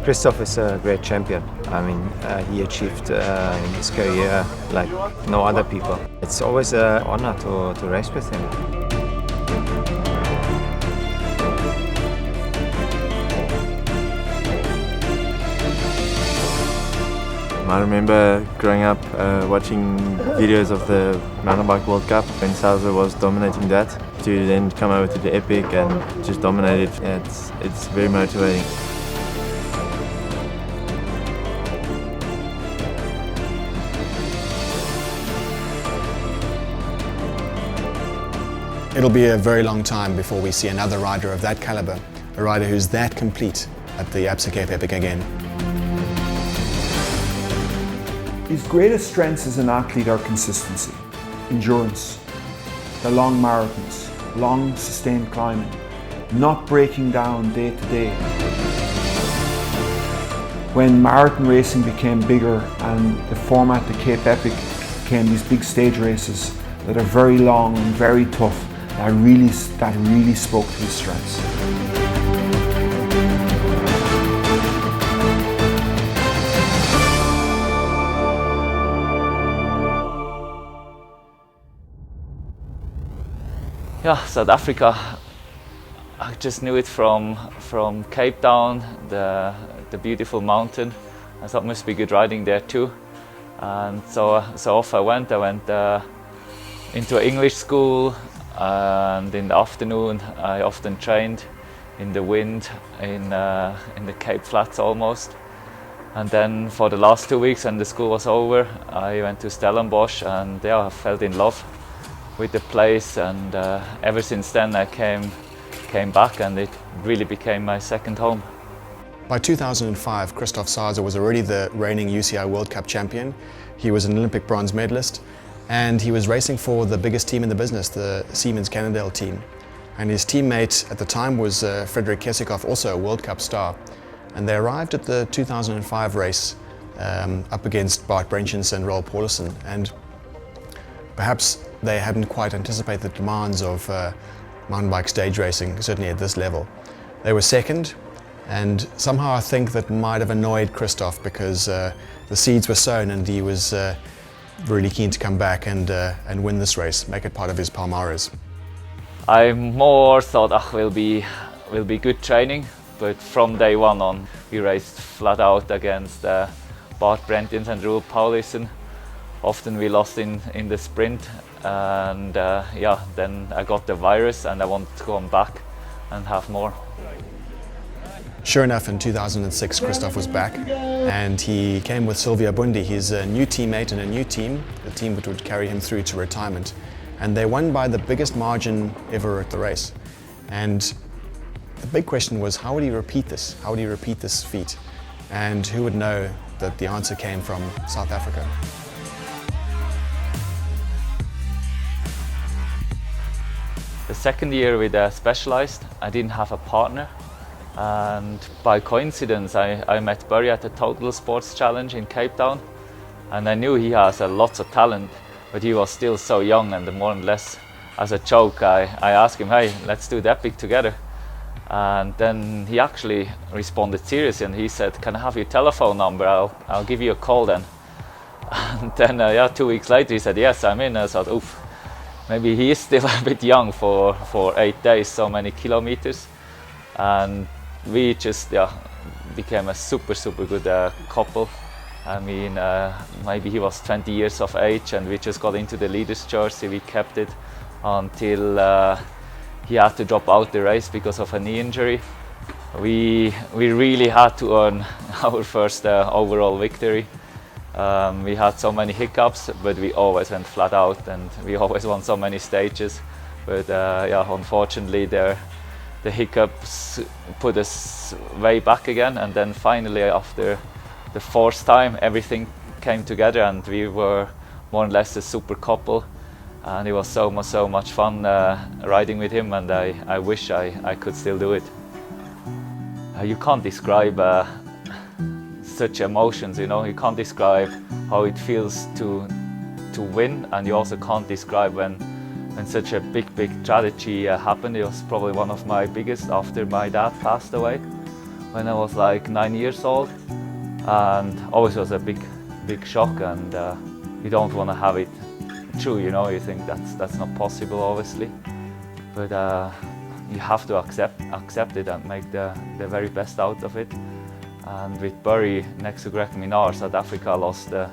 Christoph is a great champion. I mean, he achieved in his career like no other people. It's always an honor to race with him. I remember growing up watching videos of the Mountain Bike World Cup when Sauser was dominating that, to then come over to the Epic and just dominate it. Yeah, it's very motivating. It'll be a very long time before we see another rider of that caliber, a rider who's that complete at the Absa Cape Epic again. His greatest strengths as an athlete are consistency, endurance, the long marathons, long sustained climbing, not breaking down day to day. When marathon racing became bigger and the format, the Cape Epic, became these big stage races that are very long and very tough, that really spoke to his strengths. Yeah, South Africa, I just knew it from Cape Town, the beautiful mountain. I thought it must be good riding there too. And so off I went. I went into an English school, and in the afternoon I often trained in the wind in the Cape Flats almost. And then for the last 2 weeks when the school was over, I went to Stellenbosch, and yeah, I fell in love with the place, and ever since then I came back, and it really became my second home. By 2005, Christoph Sauser was already the reigning UCI World Cup champion. He was an Olympic bronze medalist, and he was racing for the biggest team in the business, the Siemens Cannondale team. And his teammate at the time was Fredrik Kessiakoff, also a World Cup star. And they arrived at the 2005 race up against Bart Brenchense and Roel Paulison. And perhaps they hadn't quite anticipated the demands of mountain bike stage racing, certainly at this level. They were second, and somehow I think that might have annoyed Christoph, because the seeds were sown and he was really keen to come back and win this race, make it part of his palmares. I more thought, will be good training, but from day one on, we raced flat out against Bart Brenchense and Roel Paulison. Often we lost in the sprint, and yeah, then I got the virus and I wanted to come back and have more. Sure enough, in 2006 Christoph was back, and he came with Silvio Bundi, his new teammate and a new team, the team that would carry him through to retirement. And they won by the biggest margin ever at the race. And the big question was, how would he repeat this? How would he repeat this feat? And who would know that the answer came from South Africa? The second year with Specialized, I didn't have a partner, and by coincidence I met Barry at the Total Sports Challenge in Cape Town, and I knew he has lots of talent, but he was still so young, and more or less as a joke I asked him, hey, let's do the Epic together. And then he actually responded seriously, and he said, can I have your telephone number? I'll give you a call then. And then yeah, 2 weeks later he said, yes, I'm in. I thought, oof. Maybe he is still a bit young for 8 days, so many kilometers. And we just became a super good couple. I mean, maybe he was 20 years of age, and we just got into the leader's jersey. We kept it until he had to drop out the race because of a knee injury. We really had to earn our first overall victory. We had so many hiccups, but we always went flat out, and we always won so many stages. But yeah, unfortunately, the hiccups put us way back again. And then finally, after the fourth time, everything came together, and we were more or less a super couple. And it was so much fun riding with him, and I wish I could still do it. You can't describe such emotions, you know. You can't describe how it feels to win, and you also can't describe when such a big tragedy happened. It was probably one of my biggest after my dad passed away. when I was like 9 years old, and always was a big shock, and you don't want to have it true, you know. You think that's not possible, obviously, but you have to accept it and make the very best out of it. And with Bury next to Greg Minnaar, South Africa lost the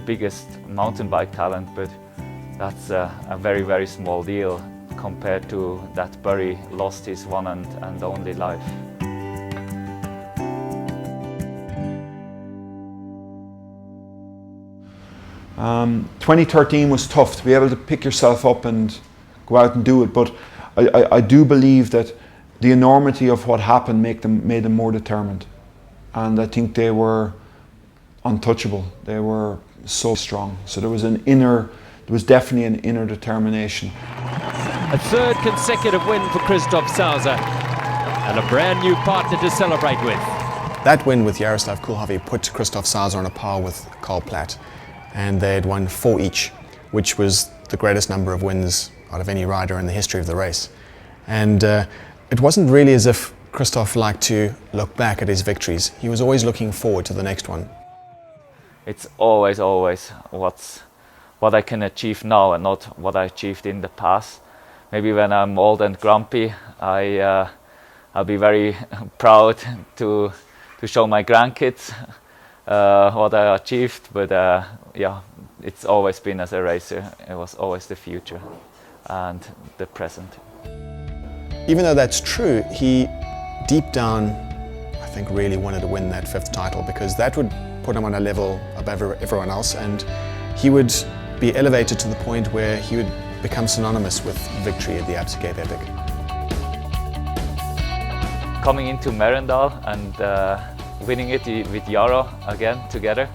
biggest mountain bike talent, but that's a very, very small deal compared to that Bury lost his one and only life. Um, 2013 was tough to be able to pick yourself up and go out and do it, but I do believe that the enormity of what happened made them more determined, and I think they were untouchable. They were so strong. So there was definitely an inner determination. A third consecutive win for Christoph Sauser, and a brand new partner to celebrate with. That win with Jaroslav Kulhavý put Christoph Sauser on a par with Karl Platt, and they had won 4 each, which was the greatest number of wins out of any rider in the history of the race. And it wasn't really as if Christoph liked to look back at his victories. He was always looking forward to the next one. It's always what I can achieve now and not what I achieved in the past. Maybe when I'm old and grumpy, I'll be very proud to show my grandkids what I achieved, but yeah, it's always been as a racer. It was always the future and the present. Even though that's true, he deep down, I think, really wanted to win that 5th title, because that would put him on a level above everyone else, and he would be elevated to the point where he would become synonymous with victory at the Absa Cape Epic. Coming into Merendal and winning it with Jaro again together,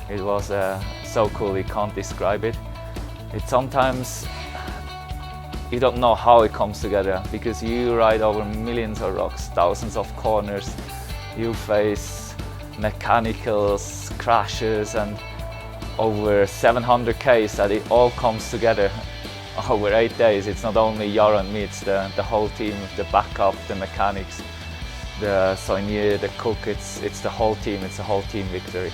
it was so cool, you can't describe it. It's sometimes you don't know how it comes together, because you ride over millions of rocks, thousands of corners, you face mechanicals, crashes, and over 700 Ks, that it all comes together over 8 days. It's not only Jaro and me, it's the whole team, the backup, the mechanics, the soigneur, the cook, it's the whole team, it's a whole team victory.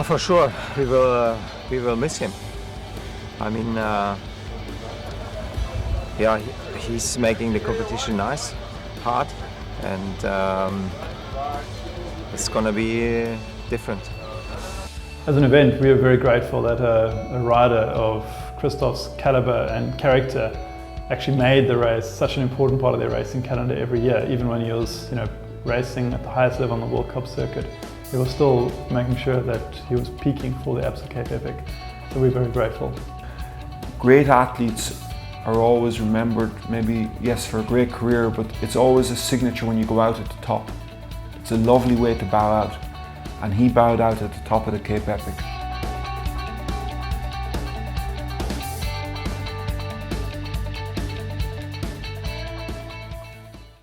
For sure, we will miss him. I mean, yeah, he's making the competition nice, hard, and it's gonna be different. As an event, we are very grateful that a rider of Christoph's caliber and character actually made the race such an important part of their racing calendar every year. Even when he was, racing at the highest level on the World Cup circuit, he was still making sure that he was peaking for the Absa Cape Epic. So we're very grateful. Great athletes are always remembered, maybe, yes, for a great career, but it's always a signature when you go out at the top. It's a lovely way to bow out, and he bowed out at the top of the Cape Epic.